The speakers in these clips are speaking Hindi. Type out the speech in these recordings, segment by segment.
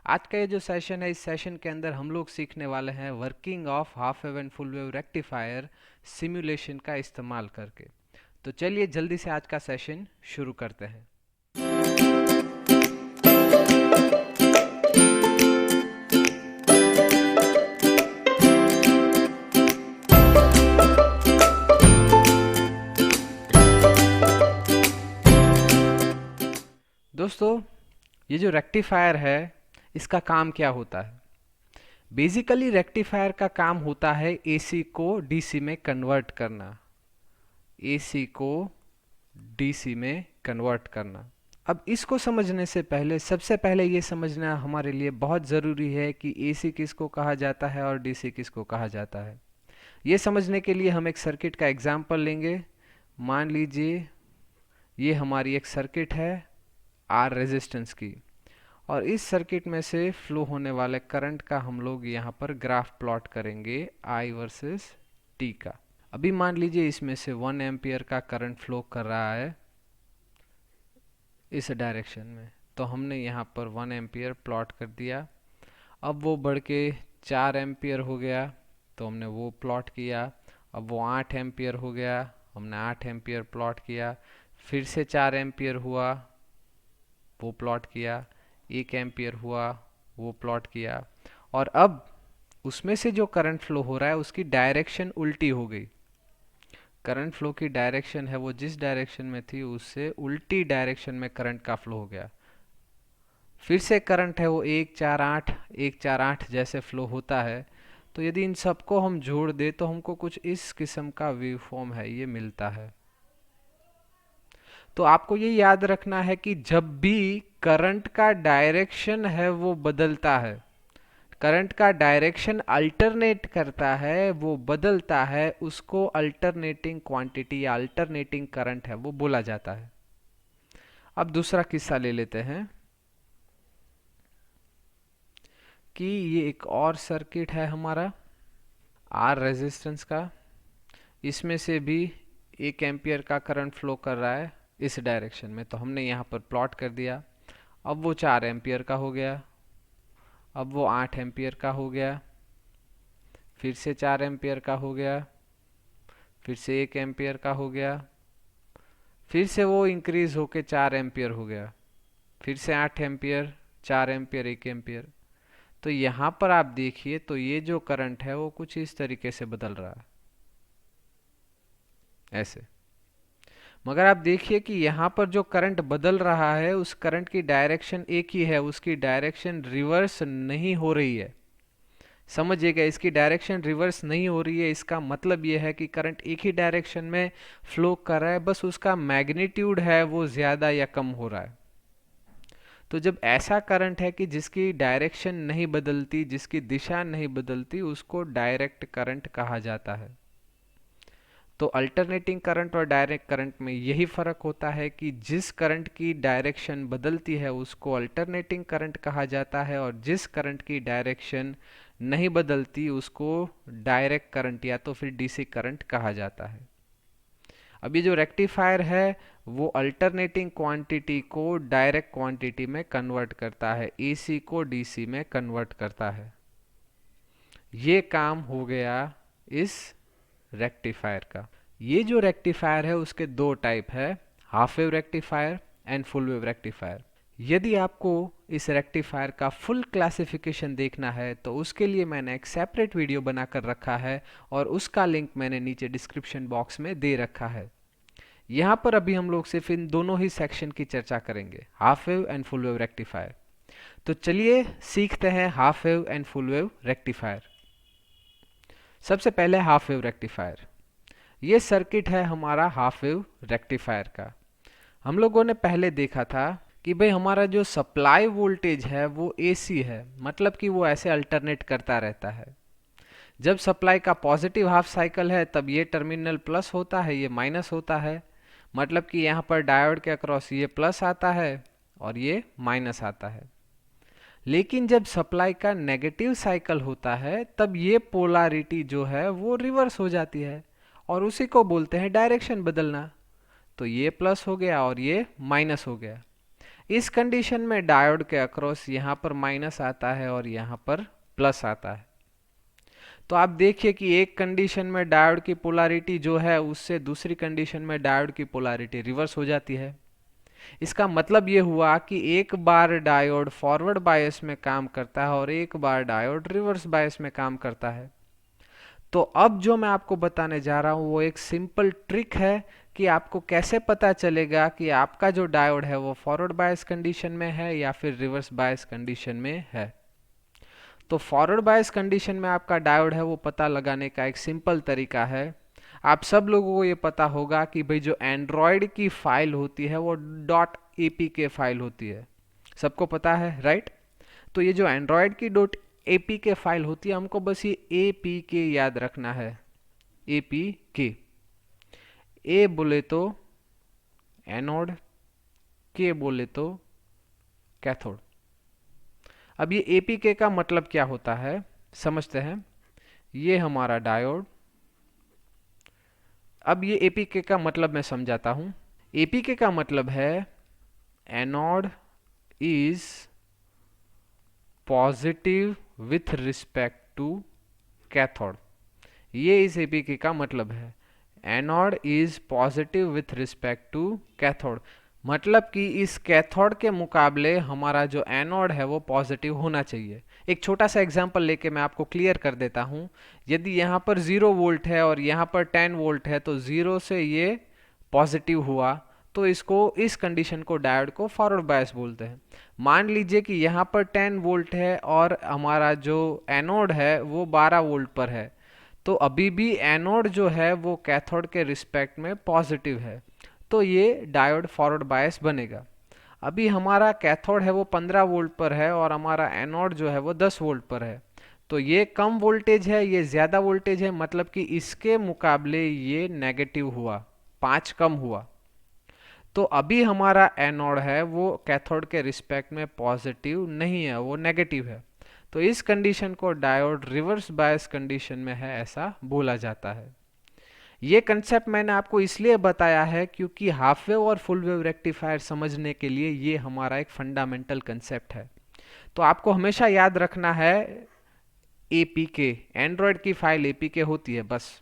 आज का ये जो सेशन है, इस सेशन के अंदर हम लोग सीखने वाले हैं working of half wave and full wave rectifier simulation का इस्तेमाल करके। तो चलिए जल्दी से आज का सेशन शुरू करते हैं। दोस्तों, ये जो रेक्टिफायर है इसका काम क्या होता है? बेसिकली रेक्टिफायर का काम होता है एसी को डीसी में कन्वर्ट करना। एसी को डीसी में कन्वर्ट करना। अब इसको समझने से पहले सबसे पहले ये समझना हमारे लिए बहुत ज़रूरी है कि एसी किसको कहा जाता है और डीसी किसको कहा जाता है। ये समझने के लिए हम एक सर्किट का एग्जाम्पल लेंगे। मान लीजिए ये हमारी एक सर्किट है आर रेजिस्टेंस की, और इस सर्किट में से फ्लो होने वाले करंट का हम लोग यहाँ पर ग्राफ प्लॉट करेंगे आई वर्सेस टी का। अभी मान लीजिए इसमें से 1 एम्पियर का करंट फ्लो कर रहा है इस डायरेक्शन में, तो हमने यहाँ पर 1 एम्पियर प्लॉट कर दिया। अब वो बढ़ के 4 एम्पियर हो गया तो हमने वो प्लॉट किया। अब वो 8 एम्पियर हो गया, हमने 8 एम्पियर प्लॉट किया। फिर से 4 एम्पियर हुआ, वो प्लॉट किया। 1 एम्पियर हुआ, वो प्लॉट किया। और अब उसमें से जो करंट फ्लो हो रहा है उसकी डायरेक्शन उल्टी हो गई। करंट फ्लो की डायरेक्शन है वो जिस डायरेक्शन में थी उससे उल्टी डायरेक्शन में करंट का फ्लो हो गया। फिर से करंट है वो 148 जैसे फ्लो होता है। तो यदि इन सबको हम जोड़ दे तो हमको कुछ इस किस्म का वेव फॉर्म है ये मिलता है। तो आपको ये याद रखना है कि जब भी करंट का डायरेक्शन है वो बदलता है, करंट का डायरेक्शन अल्टरनेट करता है, वो बदलता है, उसको अल्टरनेटिंग क्वांटिटी या अल्टरनेटिंग करंट है वो बोला जाता है। अब दूसरा किस्सा ले लेते हैं कि ये एक और सर्किट है हमारा आर रेजिस्टेंस का। इसमें से भी 1 एम्पियर का करंट फ्लो कर रहा है इस डायरेक्शन में, तो हमने यहाँ पर प्लॉट कर दिया। अब वो 4 एम्पियर का हो गया, अब वो 8 एम्पियर का हो गया, फिर से 4 एम्पियर का हो गया, फिर से 1 एम्पियर का हो गया, फिर से वो इंक्रीज होके 4 एम्पियर हो गया, फिर से 8 एम्पियर, 4 एम्पियर, 1 एम्पियर। तो यहाँ पर आप देखिए तो ये जो करंट है वो कुछ इस तरीके से बदल रहा है, ऐसे। मगर आप देखिए कि यहाँ पर जो करंट बदल रहा है उस करंट की डायरेक्शन एक ही है, उसकी डायरेक्शन रिवर्स नहीं हो रही है। समझिएगा, इसकी डायरेक्शन रिवर्स नहीं हो रही है। इसका मतलब ये है कि करंट एक ही डायरेक्शन में फ्लो कर रहा है, बस उसका मैग्नीट्यूड है वो ज़्यादा या कम हो रहा है। तो जब ऐसा करंट है कि जिसकी डायरेक्शन नहीं बदलती, जिसकी दिशा नहीं बदलती, उसको डायरेक्ट करंट कहा जाता है। तो अल्टरनेटिंग करंट और डायरेक्ट करंट में यही फ़र्क होता है कि जिस करंट की डायरेक्शन बदलती है उसको अल्टरनेटिंग करंट कहा जाता है, और जिस करंट की डायरेक्शन नहीं बदलती उसको डायरेक्ट करंट या तो फिर डीसी करंट कहा जाता है। अब ये जो रेक्टिफायर है वो अल्टरनेटिंग क्वांटिटी को डायरेक्ट क्वांटिटी में कन्वर्ट करता है, एसी को डीसी में कन्वर्ट करता है। ये काम हो गया इस रेक्टिफायर का। ये जो रेक्टिफायर है उसके दो टाइप है, half wave rectifier and full wave rectifier. यदि आपको इस रेक्टिफायर का फुल क्लासिफिकेशन देखना है तो उसके लिए मैंने एक सेपरेट वीडियो बनाकर रखा है और उसका लिंक मैंने नीचे डिस्क्रिप्शन बॉक्स में दे रखा है। यहाँ पर अभी हम लोग सिर्फ इन दोनों ही सेक्शन की चर्चा करेंगे, half wave and full wave rectifier. तो चलिए सीखते हैं half wave and full wave rectifier. सबसे पहले हाफ वेव रेक्टिफायर। ये सर्किट है हमारा हाफ वेव रेक्टिफायर का। हम लोगों ने पहले देखा था कि भाई हमारा जो सप्लाई वोल्टेज है वो एसी है, मतलब कि वो ऐसे अल्टरनेट करता रहता है। जब सप्लाई का पॉजिटिव हाफ साइकिल है तब ये टर्मिनल प्लस होता है, ये माइनस होता है, मतलब कि यहाँ पर डायोड के अक्रॉस ये प्लस आता है और ये माइनस आता है। लेकिन जब सप्लाई का नेगेटिव साइकिल होता है तब ये पोलारिटी जो है वो रिवर्स हो जाती है, और उसी को बोलते हैं डायरेक्शन बदलना। तो ये प्लस हो गया और ये माइनस हो गया। इस कंडीशन में डायोड के अक्रॉस यहाँ पर माइनस आता है और यहाँ पर प्लस आता है। तो आप देखिए कि एक कंडीशन में डायोड की पोलैरिटी जो है उससे दूसरी कंडीशन में डायोड की पोलैरिटी रिवर्स हो जाती है। इसका मतलब ये हुआ कि एक बार डायोड फॉरवर्ड बायस में काम करता है और एक बार डायोड रिवर्स बायस में काम करता है। तो अब जो मैं आपको बताने जा रहा हूँ वो एक सिंपल ट्रिक है कि आपको कैसे पता चलेगा कि आपका जो डायोड है वो फॉरवर्ड बायस कंडीशन में है या फिर रिवर्स बायस कंडीशन में है। तो फॉरवर्ड बायस कंडीशन में आपका डायोड है वो पता लगाने का एक सिंपल तरीका है। आप सब लोगों को ये पता होगा कि भाई जो एंड्रॉयड की फाइल होती है वो डॉट एपीके फाइल होती है, सबको पता है राइट। तो ये जो एंड्रॉयड की डॉट एपीके फाइल होती है हमको बस ये एपीके याद रखना है। एपीके, ए बोले तो एनोड, के बोले तो कैथोड। अब ये एपीके का मतलब क्या होता है समझते हैं। ये हमारा डायोड, अब ये एपीके का मतलब मैं समझाता हूं। एपीके का मतलब है anode is positive with respect to cathode. ये इस एपीके का मतलब है, anode is positive with respect to cathode. मतलब कि इस कैथोड के मुकाबले हमारा जो एनोड है वो पॉजिटिव होना चाहिए। एक छोटा सा एग्जांपल लेके मैं आपको क्लियर कर देता हूँ। यदि यहाँ पर 0 वोल्ट है और यहाँ पर 10 वोल्ट है तो 0 से ये पॉजिटिव हुआ, तो इसको, इस कंडीशन को, डायोड को फॉरवर्ड बायस बोलते हैं। मान लीजिए कि यहाँ पर 10 वोल्ट है और हमारा जो एनोड है वो 12 वोल्ट पर है, तो अभी भी एनोड जो है वो कैथोड के रिस्पेक्ट में पॉजिटिव है, तो ये डायोड फॉरवर्ड बायस बनेगा। अभी हमारा कैथोड है वो 15 वोल्ट पर है और हमारा एनोड जो है वो 10 वोल्ट पर है, तो ये कम वोल्टेज है, ये ज़्यादा वोल्टेज है, मतलब कि इसके मुकाबले ये नेगेटिव हुआ, 5 कम हुआ। तो अभी हमारा एनोड है वो कैथोड के रिस्पेक्ट में पॉजिटिव नहीं है, वो नेगेटिव है। तो इस कंडीशन को डायोड रिवर्स बायस कंडीशन में है ऐसा बोला जाता है। ये कंसेप्ट मैंने आपको इसलिए बताया है क्योंकि हाफ वेव और फुल वेव रेक्टिफायर समझने के लिए ये हमारा एक फंडामेंटल कंसेप्ट है। तो आपको हमेशा याद रखना है एपीके, एंड्रॉयड की फाइल एपीके होती है बस।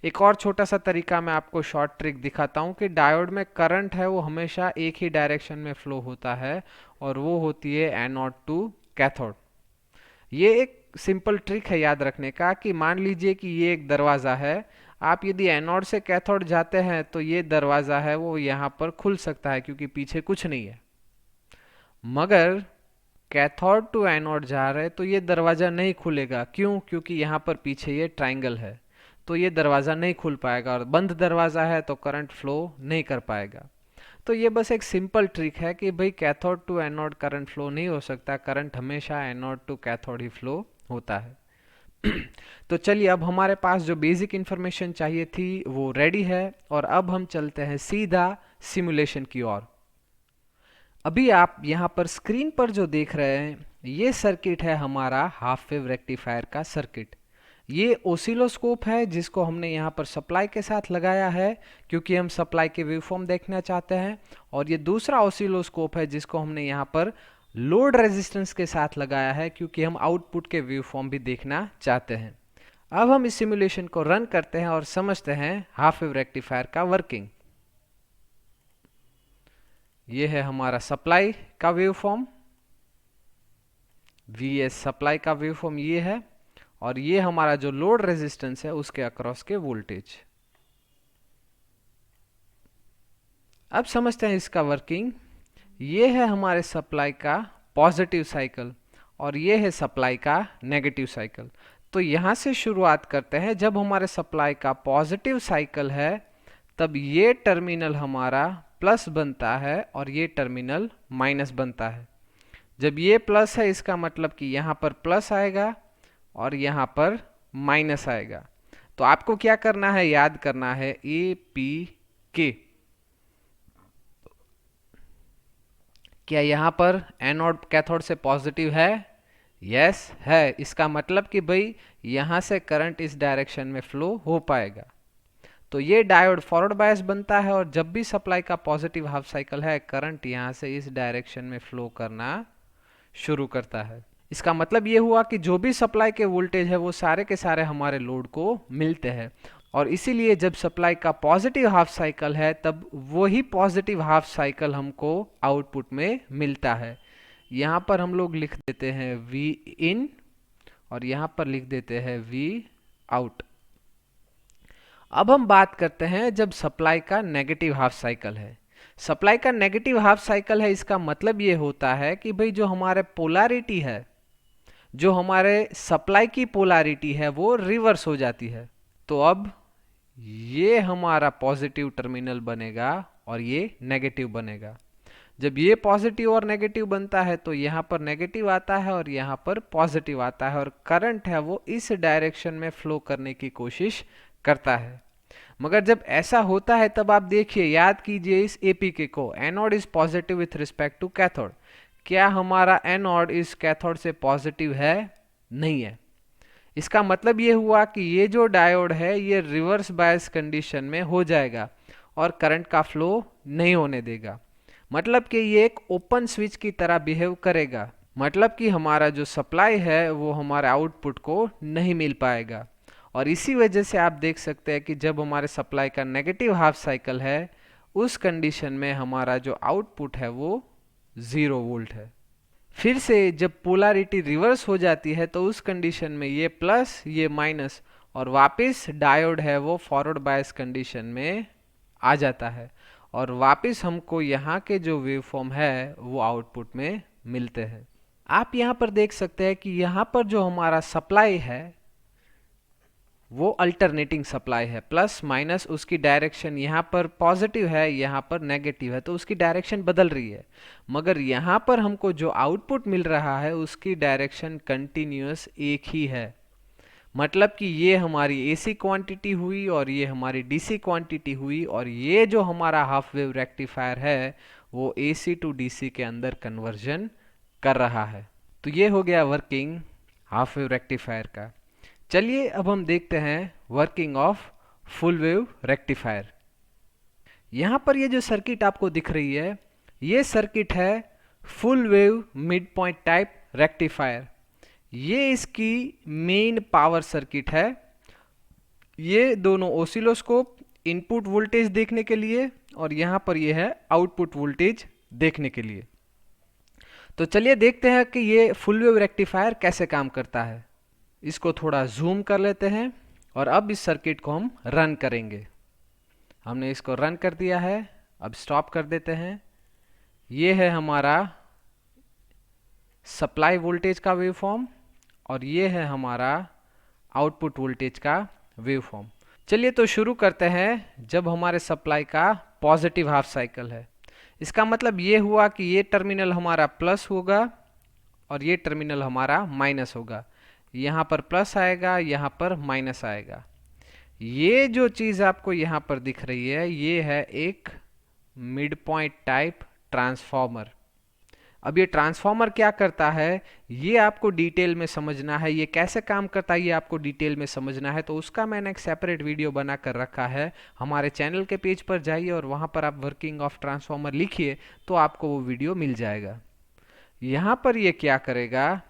एक और छोटा सा तरीका मैं आपको शॉर्ट ट्रिक दिखाता हूँ कि डायोड में करंट है वो हमेशा एक ही डायरेक्शन में फ्लो होता है और वो होती है एनोड टू कैथोड। ये एक सिंपल ट्रिक है याद रखने का कि मान लीजिए कि ये एक दरवाज़ा है, आप यदि एनोड से कैथोड जाते हैं तो ये दरवाज़ा है वो यहाँ पर खुल सकता है क्योंकि पीछे कुछ नहीं है। मगर कैथोड टू एनोड जा रहे तो ये दरवाज़ा नहीं खुलेगा। क्यों? क्योंकि यहाँ पर पीछे ये ट्राइंगल है, तो ये दरवाज़ा नहीं खुल पाएगा और बंद दरवाज़ा है तो करंट फ्लो नहीं कर पाएगा। तो ये बस एक सिंपल ट्रिक है कि भाई cathode to anode current flow नहीं हो सकता, करंट हमेशा एनोड टू कैथोड ही फ्लो होता है। तो चलिए, अब हमारे पास जो बेसिक इंफॉर्मेशन चाहिए थी वो रेडी है और अब हम चलते हैं सीधा सिमुलेशन की ओर। अभी आप यहाँ पर स्क्रीन पर जो देख रहे हैं ये सर्किट है हमारा हाफ वेव रेक्टिफायर का सर्किट। ये ओसिलोस्कोप है जिसको हमने यहाँ पर सप्लाई के साथ लगाया है क्योंकि हम सप्लाई के वेवफॉर्म देखना चाहते हैं, और ये दूसरा ओसिलोस्कोप है जिसको हमने यहाँ पर लोड रेजिस्टेंस के साथ लगाया है क्योंकि हम आउटपुट के वेवफॉर्म भी देखना चाहते हैं। अब हम इस सिमुलेशन को रन करते हैं और समझते हैं हाफ वेव रेक्टिफायर का वर्किंग। ये है हमारा सप्लाई का वेवफॉर्म, वीएस सप्लाई का वेवफॉर्म ये है, और ये हमारा जो लोड रेजिस्टेंस है उसके अक्रॉस के वोल्टेज। अब समझते हैं इसका वर्किंग। ये है हमारे सप्लाई का पॉजिटिव साइकिल और ये है सप्लाई का नेगेटिव साइकिल। तो यहाँ से शुरुआत करते हैं। जब हमारे सप्लाई का पॉजिटिव साइकिल है तब ये टर्मिनल हमारा प्लस बनता है और ये टर्मिनल माइनस बनता है। जब ये प्लस है इसका मतलब कि यहाँ पर प्लस आएगा और यहाँ पर माइनस आएगा। तो आपको क्या करना है, याद करना है ए पी के। क्या यहाँ पर एनोड कैथोड से पॉजिटिव है? यस है। इसका मतलब कि भाई यहाँ से करंट इस डायरेक्शन में फ्लो हो पाएगा। तो ये डायोड फॉरवर्ड बायस बनता है और जब भी सप्लाई का पॉजिटिव हाफ साइकिल है, करंट यहाँ से इस डायरेक्शन में फ्लो करना शुरू करता है। इसका मतलब ये हुआ कि जो भी सप्लाई के वोल्टेज है वो सारे के सारे हमारे लोड को मिलते हैं, और इसीलिए जब सप्लाई का पॉजिटिव हाफ साइकिल है तब वही पॉजिटिव हाफ साइकिल हमको आउटपुट में मिलता है। यहाँ पर हम लोग लिख देते हैं V इन और यहाँ पर लिख देते हैं V आउट। अब हम बात करते हैं जब सप्लाई का नेगेटिव हाफ साइकिल है। सप्लाई का नेगेटिव हाफ साइकिल है, इसका मतलब ये होता है कि भाई जो हमारे पोलैरिटी है, जो हमारे सप्लाई की पोलैरिटी है वो रिवर्स हो जाती है। तो अब ये हमारा पॉजिटिव टर्मिनल बनेगा और ये नेगेटिव बनेगा। जब ये पॉजिटिव और नेगेटिव बनता है तो यहाँ पर नेगेटिव आता है और यहाँ पर पॉजिटिव आता है, और करंट है वो इस डायरेक्शन में फ्लो करने की कोशिश करता है। मगर जब ऐसा होता है तब आप देखिए, याद कीजिए इस एपीके को, anode is positive with respect to cathode. क्या हमारा एनोड इस कैथोड से पॉजिटिव है? नहीं है। इसका मतलब ये हुआ कि ये जो डायोड है ये रिवर्स बायस कंडीशन में हो जाएगा और करंट का फ्लो नहीं होने देगा। मतलब कि ये एक ओपन स्विच की तरह बिहेव करेगा। मतलब कि हमारा जो सप्लाई है वो हमारे आउटपुट को नहीं मिल पाएगा, और इसी वजह से आप देख सकते हैं कि जब हमारे सप्लाई का नेगेटिव हाफ साइकिल है उस कंडीशन में हमारा जो आउटपुट है वो 0 वोल्ट है। फिर से जब पोलैरिटी रिवर्स हो जाती है तो उस कंडीशन में ये प्लस ये माइनस, और वापस डायोड है वो फॉरवर्ड बायस कंडीशन में आ जाता है, और वापस हमको यहाँ के जो वेवफॉर्म है वो आउटपुट में मिलते हैं। आप यहाँ पर देख सकते हैं कि यहाँ पर जो हमारा सप्लाई है वो अल्टरनेटिंग सप्लाई है, प्लस माइनस उसकी डायरेक्शन यहाँ पर पॉजिटिव है, यहाँ पर नेगेटिव है, तो उसकी डायरेक्शन बदल रही है। मगर यहाँ पर हमको जो आउटपुट मिल रहा है उसकी डायरेक्शन कंटिन्यूअस एक ही है। मतलब कि ये हमारी एसी क्वांटिटी हुई और ये हमारी डीसी क्वांटिटी हुई, और ये जो हमारा हाफ वेव रेक्टिफायर है वो एसी टू डीसी के अंदर कन्वर्जन कर रहा है। तो ये हो गया वर्किंग हाफ वेव रेक्टिफायर का। चलिए अब हम देखते हैं working of full wave rectifier. यहाँ पर ये जो सर्किट आपको दिख रही है ये सर्किट है full wave mid point type rectifier. ये इसकी मेन पावर सर्किट है। ये दोनों ओसिलोस्कोप इनपुट वोल्टेज देखने के लिए और यहाँ पर ये है आउटपुट वोल्टेज देखने के लिए। तो चलिए देखते हैं कि ये फुल वेव रेक्टिफायर कैसे काम करता है। इसको थोड़ा जूम कर लेते हैं और अब इस सर्किट को हम रन करेंगे। हमने इसको रन कर दिया है, अब स्टॉप कर देते हैं। ये है हमारा सप्लाई वोल्टेज का वेवफॉर्म और ये है हमारा आउटपुट वोल्टेज का वेवफॉर्म। चलिए तो शुरू करते हैं। जब हमारे सप्लाई का पॉजिटिव हाफ साइकिल है, इसका मतलब ये हुआ कि ये टर्मिनल हमारा प्लस होगा और ये टर्मिनल हमारा माइनस होगा। यहाँ पर प्लस आएगा, यहाँ पर माइनस आएगा। ये जो चीज़ आपको यहाँ पर दिख रही है ये है एक मिड पॉइंट टाइप ट्रांसफॉर्मर। अब ये ट्रांसफॉर्मर क्या करता है ये आपको डिटेल में समझना है, ये कैसे काम करता है ये आपको डिटेल में समझना है, तो उसका मैंने एक सेपरेट वीडियो बना कर रखा है। हमारे चैनल के पेज पर जाइए और वहाँ पर आप वर्किंग ऑफ ट्रांसफॉर्मर लिखिए तो आपको वो वीडियो मिल जाएगा। यहाँ पर ये क्या करेगा,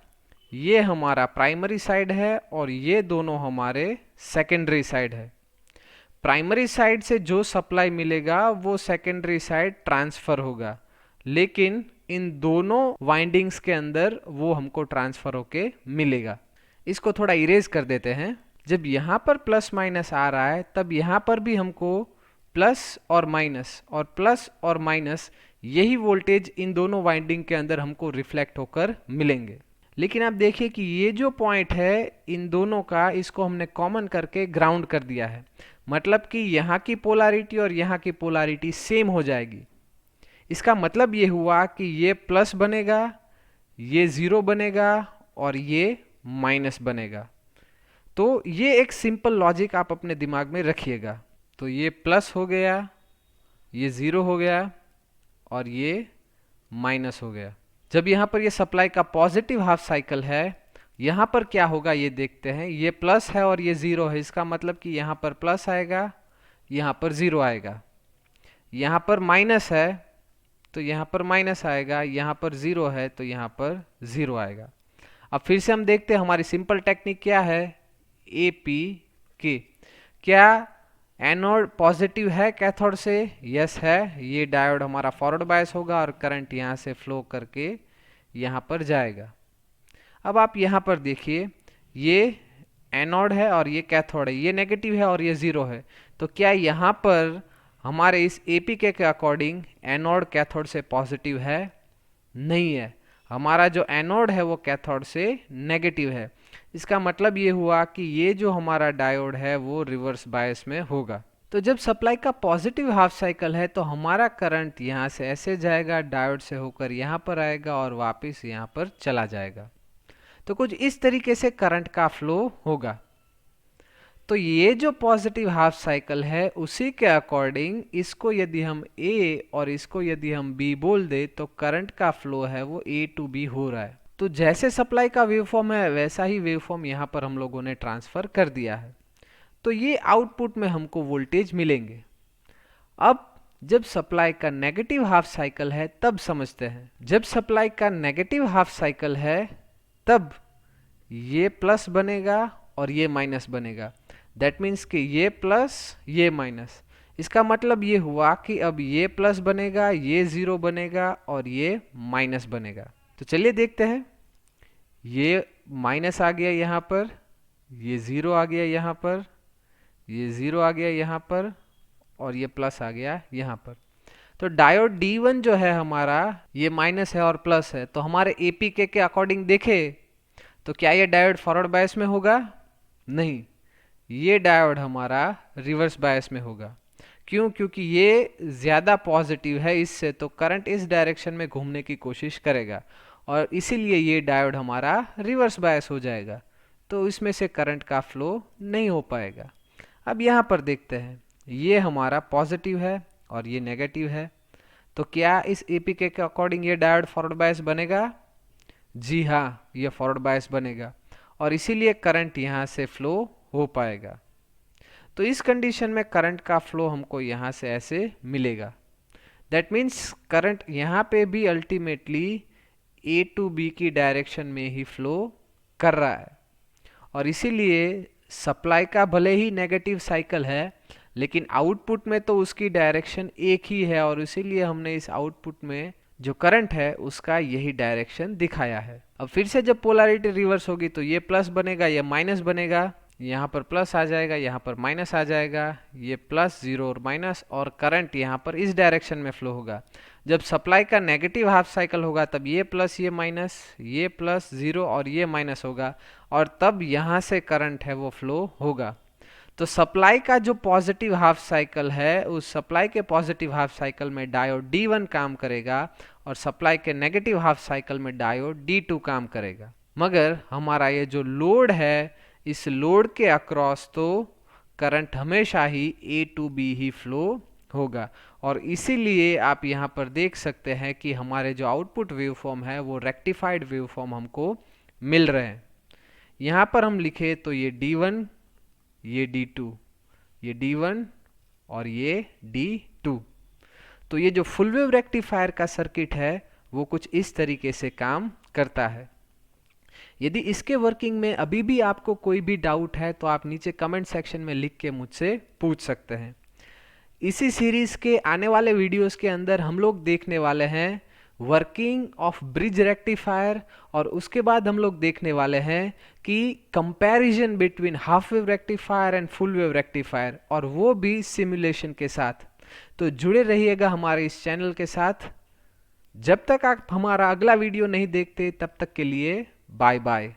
ये हमारा प्राइमरी साइड है और ये दोनों हमारे सेकेंडरी साइड है। प्राइमरी साइड से जो सप्लाई मिलेगा वो सेकेंडरी साइड ट्रांसफर होगा, लेकिन इन दोनों वाइंडिंग्स के अंदर वो हमको ट्रांसफर होके मिलेगा। इसको थोड़ा इरेज कर देते हैं। जब यहाँ पर प्लस माइनस आ रहा है तब यहाँ पर भी हमको प्लस और माइनस यही वोल्टेज इन दोनों वाइंडिंग के अंदर हमको रिफ्लेक्ट होकर मिलेंगे। लेकिन आप देखिए कि ये जो पॉइंट है इन दोनों का, इसको हमने कॉमन करके ग्राउंड कर दिया है। मतलब कि यहाँ की पोलैरिटी और यहाँ की पोलैरिटी सेम हो जाएगी। इसका मतलब ये हुआ कि ये प्लस बनेगा, ये ज़ीरो बनेगा और ये माइनस बनेगा। तो ये एक सिंपल लॉजिक आप अपने दिमाग में रखिएगा। तो ये प्लस हो गया, ये ज़ीरो हो गया और ये माइनस हो गया। जब यहाँ पर ये सप्लाई का पॉजिटिव हाफ साइकिल है, यहाँ पर क्या होगा ये देखते हैं। ये प्लस है और ये ज़ीरो है, इसका मतलब कि यहाँ पर प्लस आएगा, यहाँ पर ज़ीरो आएगा। यहाँ पर माइनस है तो यहाँ पर माइनस आएगा, यहाँ पर ज़ीरो है तो यहाँ पर ज़ीरो आएगा। अब फिर से हम देखते हैं हमारी सिंपल टेक्निक क्या है, ए पी के। क्या एनोड पॉजिटिव है कैथोड से? यस है। ये डायोड हमारा फॉरवर्ड बायस होगा और करंट यहाँ से फ्लो करके यहाँ पर जाएगा। अब आप यहाँ पर देखिए, ये एनोड है और ये कैथोड है, ये नेगेटिव है और ये ज़ीरो है। तो क्या यहाँ पर हमारे इस एपीके के अकॉर्डिंग एनोड कैथोड से पॉजिटिव है? नहीं है। हमारा जो एनोड है वो कैथोड से नेगेटिव है। इसका मतलब ये हुआ कि ये जो हमारा डायोड है वो रिवर्स बायस में होगा। तो जब सप्लाई का पॉजिटिव हाफ साइकिल है तो हमारा करंट यहाँ से ऐसे जाएगा, डायोड से होकर यहाँ पर आएगा और वापस यहाँ पर चला जाएगा। तो कुछ इस तरीके से करंट का फ्लो होगा। तो ये जो पॉजिटिव हाफ साइकिल है उसी के अकॉर्डिंग इसको यदि हम A और इसको यदि हम B बोल दे तो करंट का फ्लो है वो A टू B हो रहा है। तो जैसे सप्लाई का वेवफॉर्म है वैसा ही वेवफॉर्म यहाँ पर हम लोगों ने ट्रांसफर कर दिया है। तो ये आउटपुट में हमको वोल्टेज मिलेंगे। अब जब सप्लाई का नेगेटिव हाफ साइकिल है तब समझते हैं। जब सप्लाई का नेगेटिव हाफ साइकिल है तब ये प्लस बनेगा और ये माइनस बनेगा। दैट मीन्स कि ये प्लस ये माइनस। इसका मतलब ये हुआ कि अब ये प्लस बनेगा, ये ज़ीरो बनेगा और ये माइनस बनेगा। तो चलिए देखते हैं। ये माइनस आ गया यहाँ पर, ये ज़ीरो आ गया यहाँ पर, ये ज़ीरो आ गया यहाँ पर और ये प्लस आ गया यहाँ पर। तो डायोड D1 जो है हमारा, ये माइनस है और प्लस है। तो हमारे एपीके के अकॉर्डिंग देखे तो क्या ये डायोड फॉरवर्ड बायस में होगा? नहीं, ये डायोड हमारा रिवर्स बायस में होगा। क्यों? क्योंकि ये ज़्यादा पॉजिटिव है इससे, तो करंट इस डायरेक्शन में घूमने की कोशिश करेगा और इसीलिए ये डायोड हमारा रिवर्स बायस हो जाएगा। तो इसमें से करंट का फ्लो नहीं हो पाएगा। अब यहाँ पर देखते हैं, ये हमारा पॉजिटिव है और ये नेगेटिव है। तो क्या इस एपीके के अकॉर्डिंग ये डायोड फॉरवर्ड बायस बनेगा? जी हाँ, ये फॉरवर्ड बायस बनेगा और इसीलिए करंट यहाँ से फ्लो हो पाएगा। तो इस कंडीशन में करंट का फ्लो हमको यहाँ से ऐसे मिलेगा। दैट मीन्स करंट यहाँ पे भी अल्टीमेटली A टू B की डायरेक्शन में ही फ्लो कर रहा है और इसीलिए सप्लाई का भले ही नेगेटिव साइकिल है लेकिन आउटपुट में तो उसकी डायरेक्शन एक ही है और इसीलिए हमने इस आउटपुट में जो करंट है उसका यही डायरेक्शन दिखाया है। अब फिर से जब पोलैरिटी रिवर्स होगी तो ये प्लस बनेगा, ये माइनस बनेगा, यहाँ पर प्लस आ जाएगा, यहाँ पर माइनस आ जाएगा, ये प्लस ज़ीरो और माइनस, और करंट यहाँ पर इस डायरेक्शन में फ्लो होगा। जब सप्लाई का नेगेटिव हाफ साइकिल होगा तब ये प्लस ये माइनस, ये प्लस ज़ीरो और ये माइनस होगा और तब यहाँ से करंट है वो फ्लो होगा। तो सप्लाई का जो पॉजिटिव हाफ साइकिल है उस सप्लाई के पॉजिटिव हाफ साइकिल में डायोड D1 काम करेगा और सप्लाई के नेगेटिव हाफ साइकिल में डायोड D2 काम करेगा। मगर हमारा ये जो लोड है, इस लोड के अक्रॉस तो करंट हमेशा ही A टू B ही फ्लो होगा और इसीलिए आप यहाँ पर देख सकते हैं कि हमारे जो आउटपुट वेवफॉर्म है वो रेक्टिफाइड वेवफॉर्म हमको मिल रहे हैं। यहाँ पर हम लिखे तो ये D1, ये D2, ये D1 और ये D2। तो ये जो फुल वेव रेक्टिफायर का सर्किट है वो कुछ इस तरीके से काम करता है। यदि इसके वर्किंग में अभी भी आपको कोई भी डाउट है तो आप नीचे कमेंट सेक्शन में लिख के मुझसे पूछ सकते हैं। इसी सीरीज के आने वाले वीडियोस के अंदर हम लोग देखने वाले हैं वर्किंग ऑफ ब्रिज रेक्टिफायर और उसके बाद हम लोग देखने वाले हैं कि comparison between half wave rectifier and full wave rectifier, और वो भी सिमुलेशन के साथ। तो जुड़े रहिएगा हमारे इस चैनल के साथ। जब तक आप हमारा अगला वीडियो नहीं देखते तब तक के लिए बाय बाय।